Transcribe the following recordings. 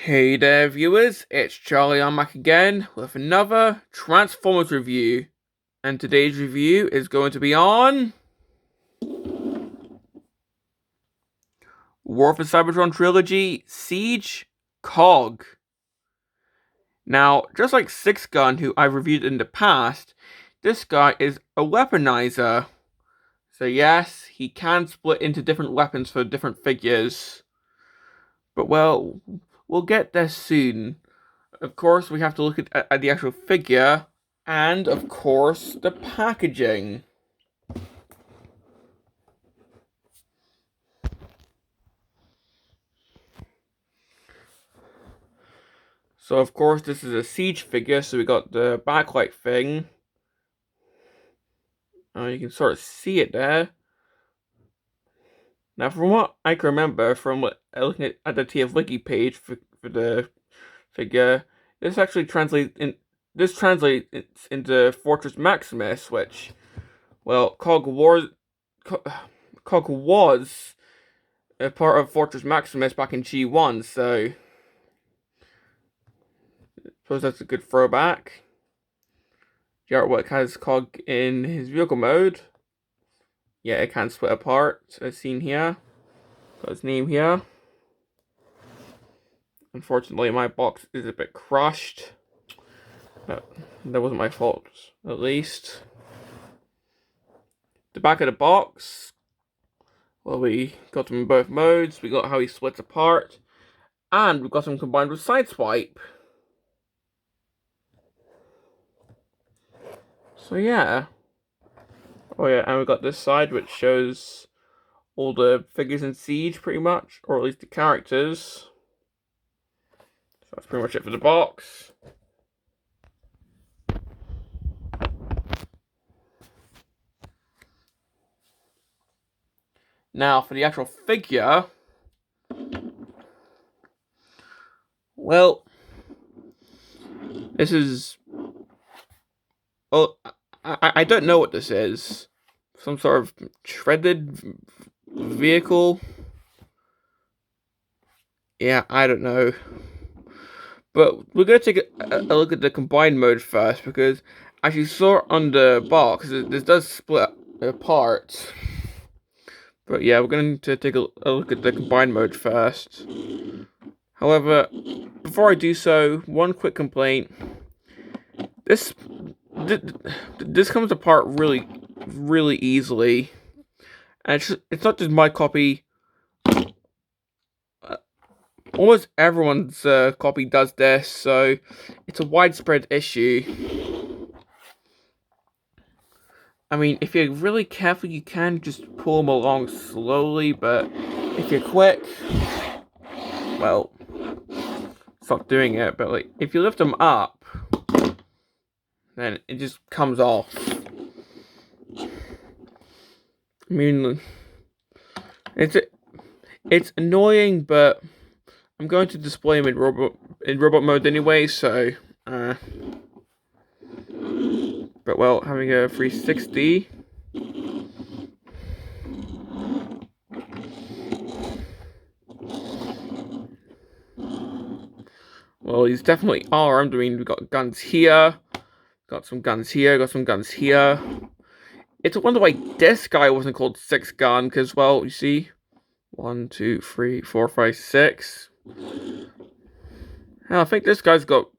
Hey there, viewers, it's Charlie. I'm back again with another Transformers review. And today's review is going to be on War for Cybertron Trilogy Siege Cog. Now, just like Six Gun, who I've reviewed in the past, this guy is a weaponizer. So yes, he can split into different weapons for different figures. But well, we'll get there soon. Of course, we have to look at the actual figure, and of course, the packaging. So, of course, this is a Siege figure, so we got the backlight thing. You can sort of see it there. Now, from what I can remember, from looking at the TF Wiki page for the figure, this actually translates into Fortress Maximus, which, well, Cog was a part of Fortress Maximus back in G1, so I suppose that's a good throwback. The artwork has Cog in his vehicle mode. Yeah, it can split apart, as seen here. Got his name here. Unfortunately, my box is a bit crushed. But that wasn't my fault, at least. The back of the box. Well, we got him in both modes. We got how he splits apart. And we've got him combined with Sideswipe. So yeah. Oh yeah, and we got this side which shows all the figures in Siege pretty much, or at least the characters. So that's pretty much it for the box. Now for the actual figure, well, this is, oh, I don't know what this is. Some sort of shredded vehicle. Yeah, I don't know. But we're going to take a look at the combined mode first, because as you saw on the box, this does split apart. But yeah, we're going to take a look at the combined mode first. However, before I do so, one quick complaint. This comes apart really easily. And it's not just my copy. Almost everyone's copy does this, so it's a widespread issue. I mean, if you're really careful, you can just pull them along slowly, but if you're quick, well, stop doing it. But like, if you lift them up, then it just comes off. I mean, it's annoying, but I'm going to display them in robot mode anyway, so but well, having a 360. Well, he's definitely armed. I mean, we've got guns here, got some guns here, got some guns here. It's a wonder why this guy wasn't called Six Gun, because, well, you see, 1, 2, 3, 4, 5, 6. Hell, I think this guy's got,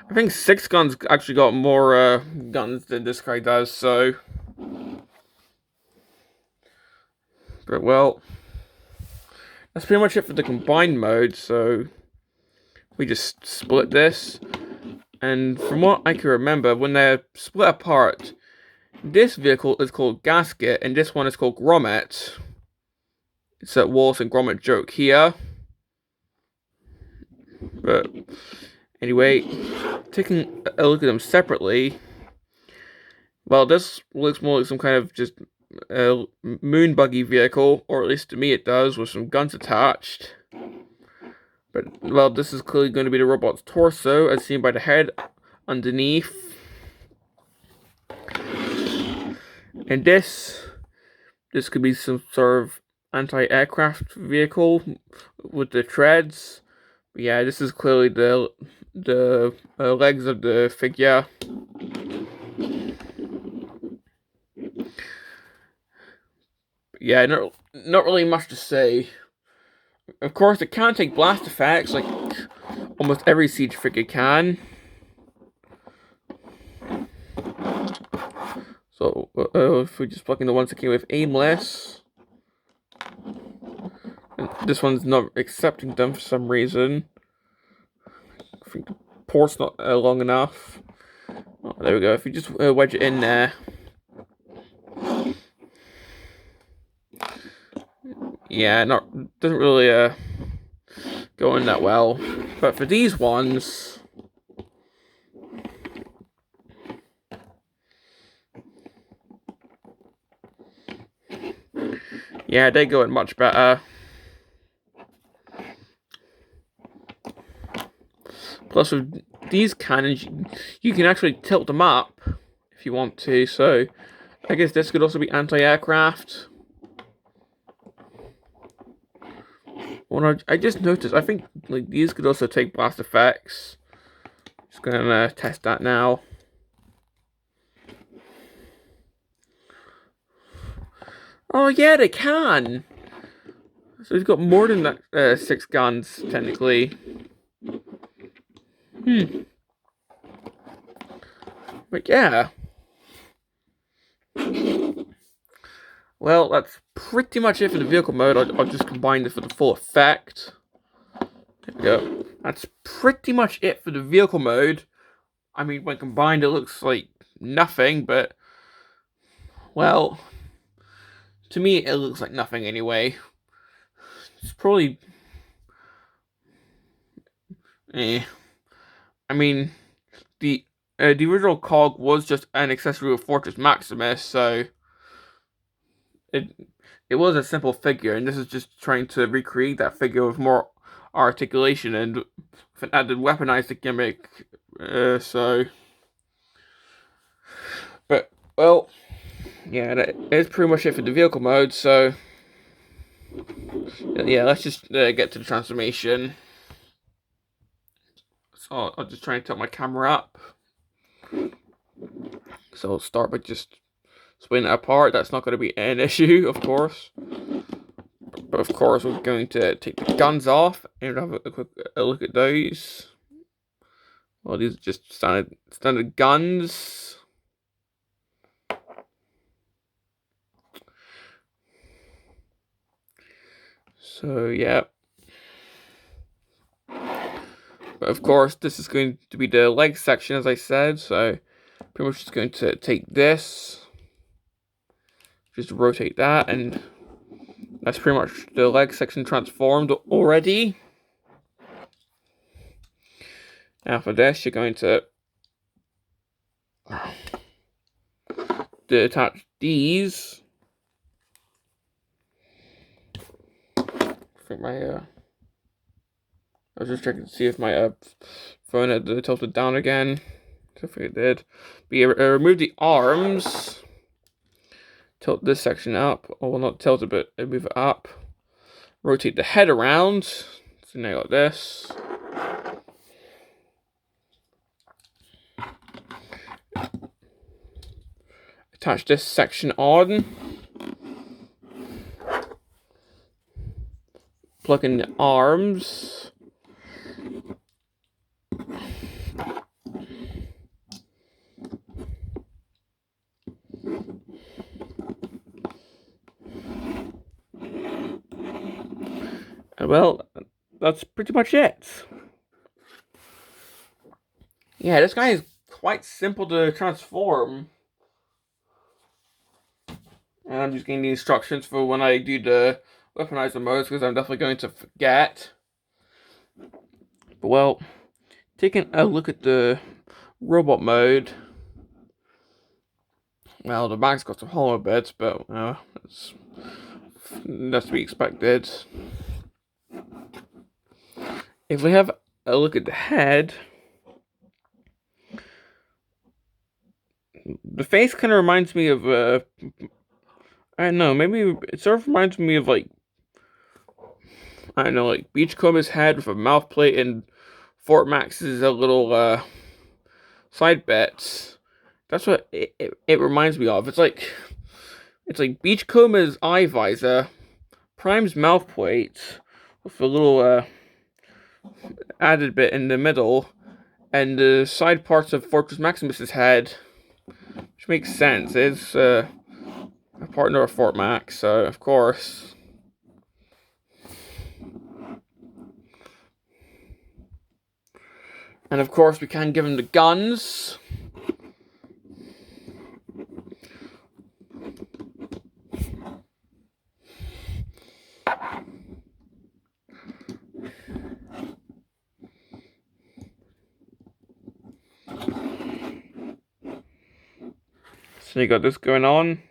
I think Six Gun's actually got more guns than this guy does, so. But well, that's pretty much it for the combined mode, so we just split this. And from what I can remember, when they're split apart, this vehicle is called Gasket, and this one is called Grommet. It's that Wallace and Grommet joke here. But anyway, taking a look at them separately, well, this looks more like some kind of just moon buggy vehicle, or at least to me it does, with some guns attached. But, well, this is clearly going to be the robot's torso, as seen by the head underneath. And this could be some sort of anti-aircraft vehicle with the treads. But yeah, this is clearly the legs of the figure. But yeah, not really much to say. Of course, it can take blast effects, like almost every Siege figure can. So, if we just plug in the ones that came with aimless, and this one's not accepting them for some reason. I think the port's not long enough. Oh, there we go. If you just wedge it in there. Yeah, doesn't really go in that well. But for these ones, yeah, they go in much better. Plus, with these cannons, you can actually tilt them up if you want to. So, I guess this could also be anti-aircraft. Well, I just noticed, I think like these could also take blast effects. Just gonna test that now. Oh yeah, they can. So he's got more than that 6 guns technically. But yeah. Well, that's pretty much it for the vehicle mode. I'll just combine this for the full effect. There we go. That's pretty much it for the vehicle mode. I mean, when combined, it looks like nothing, but well, to me, it looks like nothing anyway. It's probably, I mean, the original cog was just an accessory of Fortress Maximus, so it was a simple figure, and this is just trying to recreate that figure with more articulation and with an added weaponized gimmick. But well, yeah, that is pretty much it for the vehicle mode. So yeah, let's just get to the transformation. So I'll just try and tilt my camera up. So I'll start by just splitting it apart. That's not going to be an issue, of course. But of course, we're going to take the guns off and have a quick look at those. Well, these are just standard guns. So yeah. But of course, this is going to be the leg section, as I said. So pretty much just going to take this, just rotate that, and that's pretty much the leg section transformed already. Now for this, you're going to detach these. I think I was just checking to see if my phone had tilted down again. I think it did. But yeah, remove the arms. Tilt this section up. Or well, not tilt it, but move it up. Rotate the head around. So now I got this. Attach this section on. Plug in the arms. And well, that's pretty much it. Yeah, this guy is quite simple to transform. And I'm just getting the instructions for when I do the weaponizer modes, because I'm definitely going to forget. But well, taking a look at the robot mode. Well, the back's got some hollow bits, but that's to be expected. If we have a look at the head, the face kind of reminds me of I don't know, maybe it sort of reminds me of like I don't know, like Beachcomber's head with a mouth plate and Fort Max's a little side bits. That's what it reminds me of. It's like Beachcomber's eye visor, Prime's mouth plate with a little added bit in the middle, and the side parts of Fortress Maximus's head, which makes sense. It's a partner of Fort Max, so of course. And of course, we can give him the guns. So you got this going on.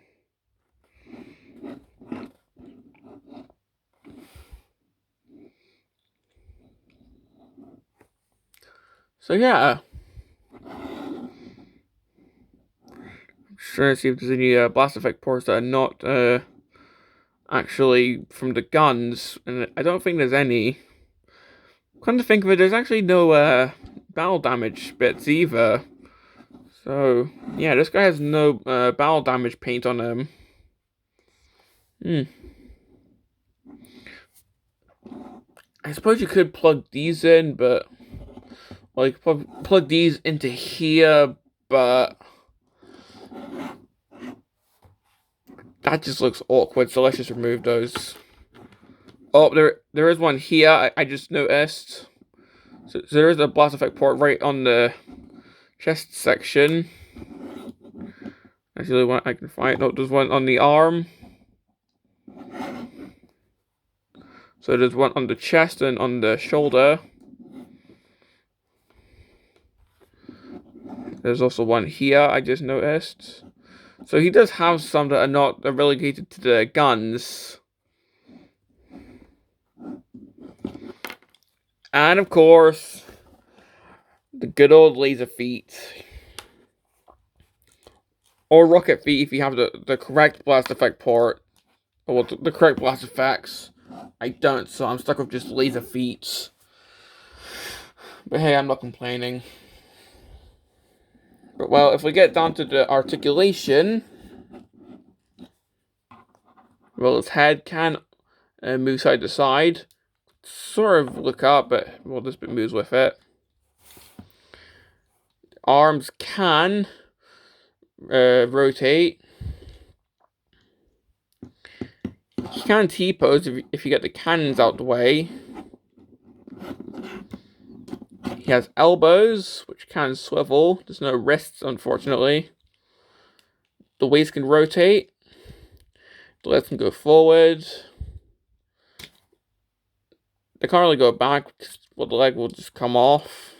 So yeah. I'm trying to see if there's any blast effect ports that are not actually from the guns, and I don't think there's any. Come to think of it, there's actually no battle damage bits either. So yeah, this guy has no battle damage paint on him. I suppose you could plug these in, but like plug these into here, but that just looks awkward. So let's just remove those. Oh, there is one here. I just noticed. So there is a blast effect port right on the chest section. That's the only one I can find. No, there's one on the arm. So there's one on the chest and on the shoulder. There's also one here, I just noticed. So he does have some that are not relegated to the guns. And of course, the good old laser feet. Or rocket feet if you have the correct blast effect port. Or the correct blast effects. I don't, so I'm stuck with just laser feet. But hey, I'm not complaining. But well, if we get down to the articulation, well, his head can move side to side. Sort of look up, but well, this bit moves with it. Arms can rotate. You can T-pose if you get the cannons out the way. He has elbows, which can swivel. There's no wrists, unfortunately. The waist can rotate. The legs can go forward. They can't really go back, well, the leg will just come off.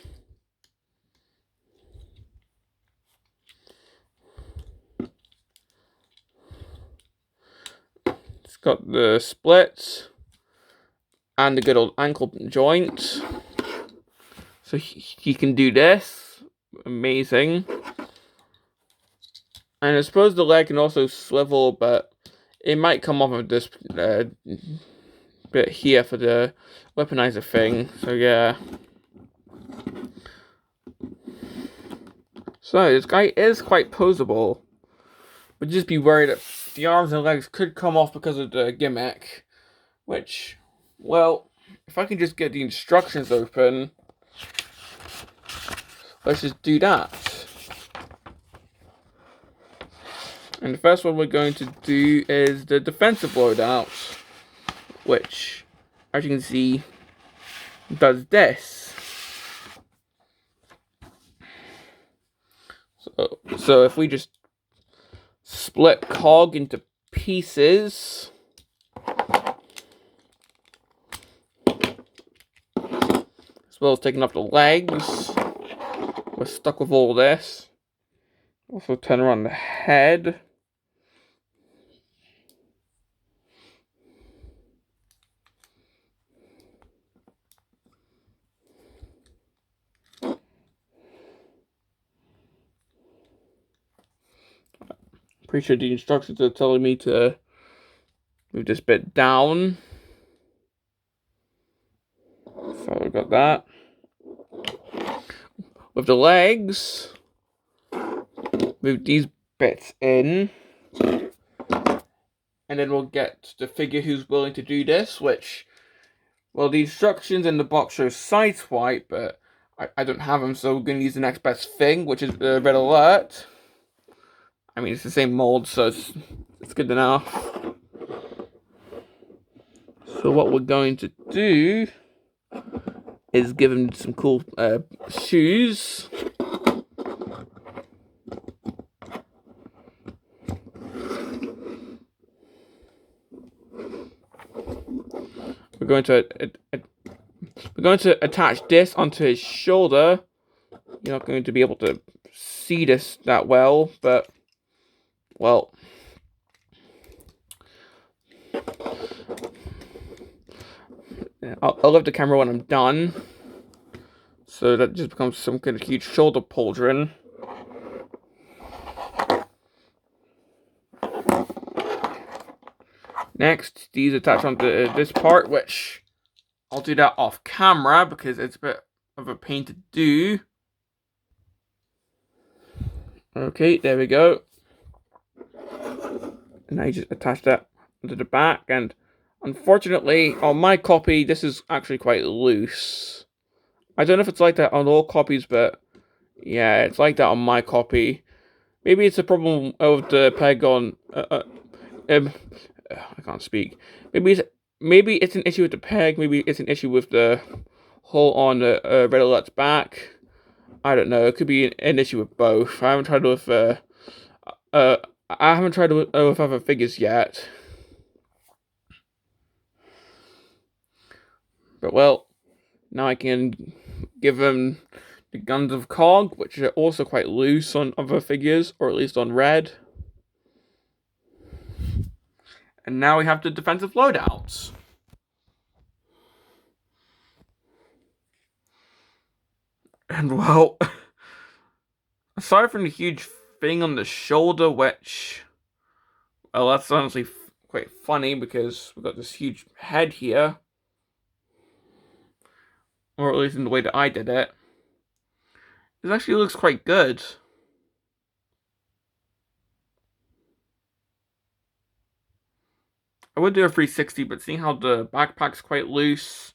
It's got the splits and the good old ankle joint. So he can do this. Amazing. And I suppose the leg can also swivel, but it might come off of this bit here for the weaponizer thing. So yeah. So this guy is quite poseable. But just be worried that the arms and legs could come off because of the gimmick. Which, well, if I can just get the instructions open, let's just do that. And the first one we're going to do is the defensive loadout, which, as you can see, does this. So if we just split cog into pieces, as well as taking off the legs, we're stuck with all this. Also turn around the head. Pretty sure the instructions are telling me to move this bit down. we've got that. With the legs, move these bits in. And then we'll get the figure who's willing to do this, which, well, the instructions in the box show side swipe, but I don't have them, so we're going to use the next best thing, which is Red Alert. I mean, it's the same mold, so it's good enough. So what we're going to do is give him some cool shoes. We're going to attach this onto his shoulder. You're not going to be able to see this that well, but, well, I'll leave the camera when I'm done. So that just becomes some kind of huge shoulder pauldron. Next, these attach onto this part, which I'll do that off camera because it's a bit of a pain to do. Okay, there we go. And now you just attach that onto the back, and unfortunately, on my copy, this is actually quite loose. I don't know if it's like that on all copies, but yeah, it's like that on my copy. Maybe it's a problem of the peg on... I can't speak. Maybe it's an issue with the peg. Maybe it's an issue with the hole on the Red Alert's back. I don't know. It could be an issue with both. I haven't tried with with other figures yet. But well, now I can give him the Guns of Cog, which are also quite loose on other figures, or at least on Red. And now we have the defensive loadouts. And well, aside from the huge thing on the shoulder, which, well, that's honestly quite funny because we've got this huge head here. Or at least in the way that I did it. It actually looks quite good. I would do a 360, but seeing how the backpack's quite loose,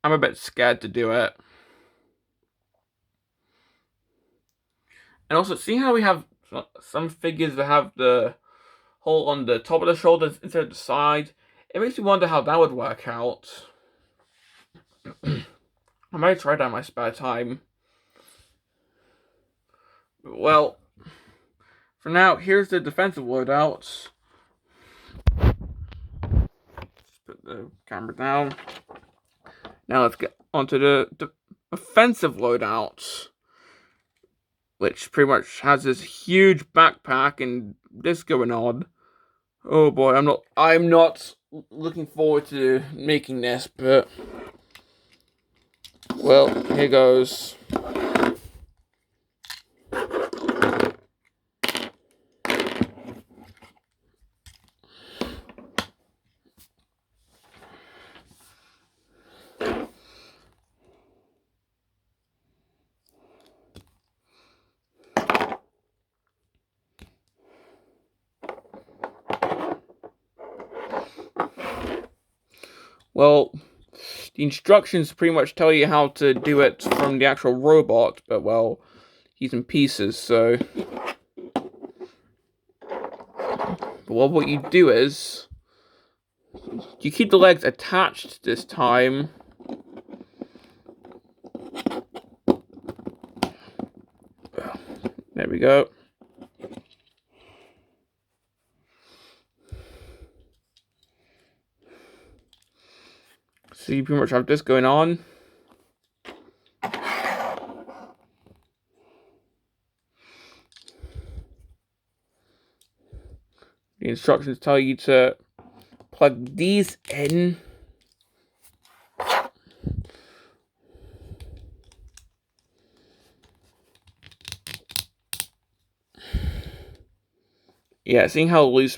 I'm a bit scared to do it. And also, seeing how we have some figures that have the hole on the top of the shoulders instead of the side, it makes me wonder how that would work out. I might try that in my spare time. Well, for now, here's the defensive loadouts. Put the camera down. Now let's get onto the offensive loadouts, which pretty much has this huge backpack and this going on. Oh boy, I'm not looking forward to making this, but well, here goes. Well, the instructions pretty much tell you how to do it from the actual robot, but well, he's in pieces, so... Well, what you do is, you keep the legs attached this time. There we go. So you pretty much have this going on. The instructions tell you to plug these in. Yeah, seeing how loose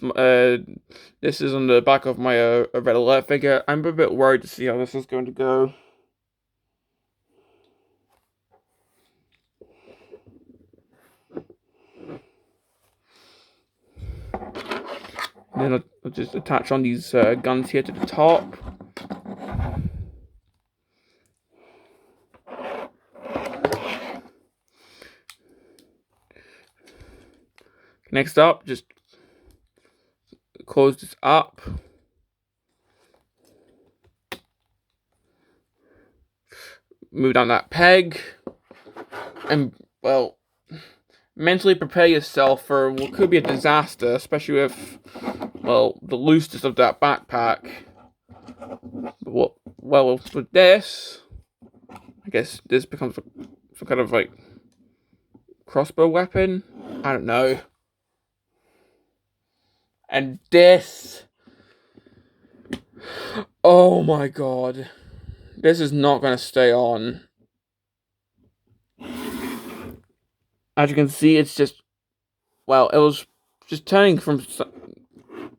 this is on the back of my Red Alert figure, I'm a bit worried to see how this is going to go. then I'll just attach on these guns here to the top. Next up, just close this up. Move down that peg. And, well, mentally prepare yourself for what could be a disaster, especially with, well, the looseness of that backpack. But well, with this, I guess this becomes some kind of, like, crossbow weapon? I don't know. And this... Oh my god. This is not going to stay on. As you can see, it's just... Well, it was just turning from...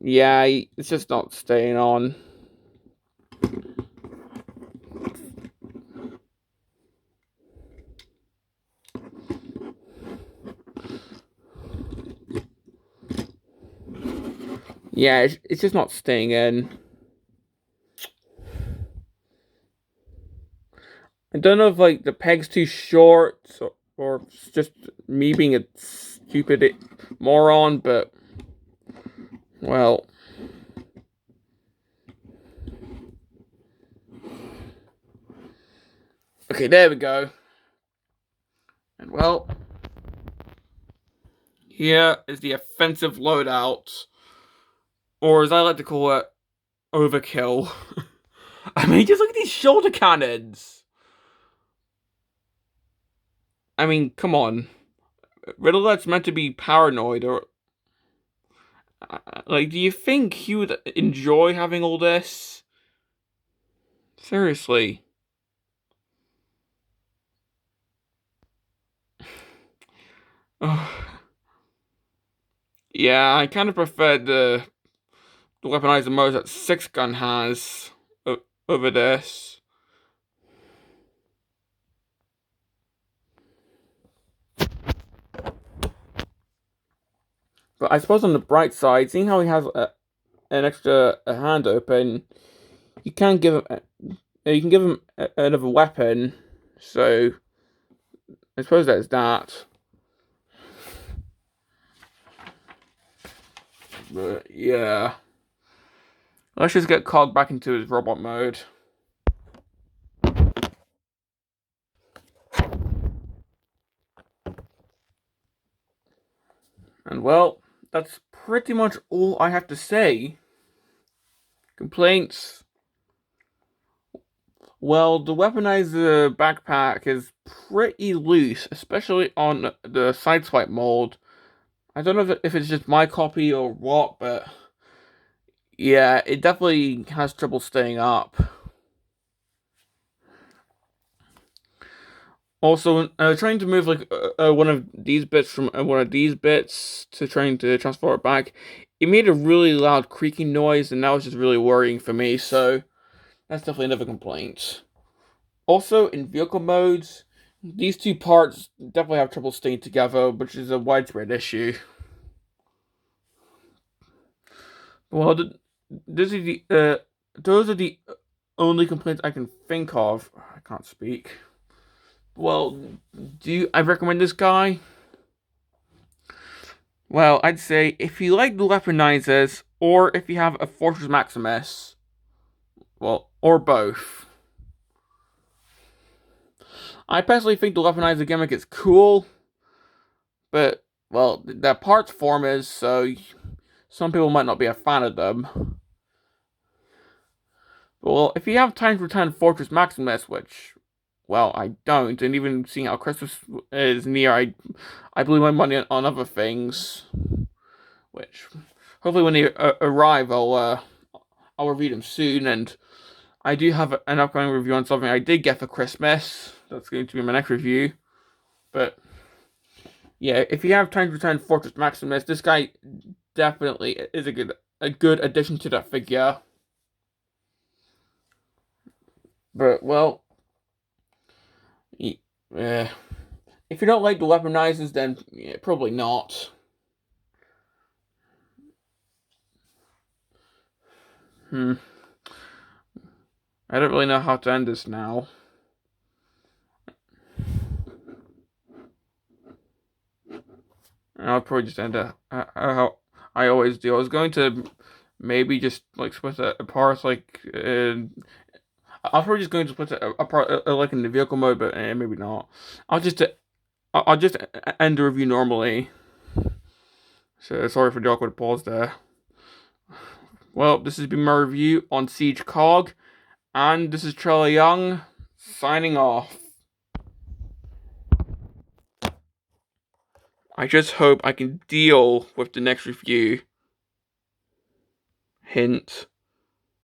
Yeah, it's just not staying on. Yeah, it's just not staying in. I don't know if, like, the peg's too short, or it's just me being a stupid moron, but... Well... Okay, there we go. And, well... Here is the offensive loadout. Or, as I like to call it, overkill. I mean, just look at these shoulder cannons! I mean, come on. Riddle's meant to be paranoid, or... Like, do you think he would enjoy having all this? Seriously. Yeah, I kind of prefer the weaponizer mode that 6-gun has over this. But I suppose on the bright side, seeing how he has an extra hand open, you can give him another weapon. So I suppose that's that. But yeah, let's just get Cog back into his robot mode. And well, that's pretty much all I have to say. Complaints? Well, the weaponizer backpack is pretty loose, especially on the sideswipe mold. I don't know if it's just my copy or what, but yeah, it definitely has trouble staying up. Also, trying to move like one of these bits from one of these bits to trying to transfer it back, it made a really loud creaking noise, and that was just really worrying for me, so that's definitely another complaint. Also, in vehicle modes, these two parts definitely have trouble staying together, which is a widespread issue. Well, those are the only complaints I can think of. I can't speak. Well, do I recommend this guy? Well, I'd say if you like the weaponizers, or if you have a Fortress Maximus, well, or both. I personally think the weaponizer gimmick is cool, but, well, they're parts formers, so some people might not be a fan of them. Well, if you have time to return Fortress Maximus, which, well, I don't, and even seeing how Christmas is near, I blew my money on other things, which hopefully when they arrive, I'll review them soon. And I do have an upcoming review on something I did get for Christmas. That's going to be my next review. But yeah, if you have time to return Fortress Maximus, this guy definitely is a good addition to that figure. But, well, yeah, if you don't like the weaponizers, then yeah, probably not. Hmm. I don't really know how to end this now. I'll probably just end it how I always do. I was going to maybe just like split it apart, like I'll probably just going to split it apart like in the vehicle mode, but maybe not. I'll just I'll just end the review normally. So sorry for the awkward pause there. Well, this has been my review on Siege Cog, and this is Charlie Young signing off. I just hope I can deal with the next review. Hint.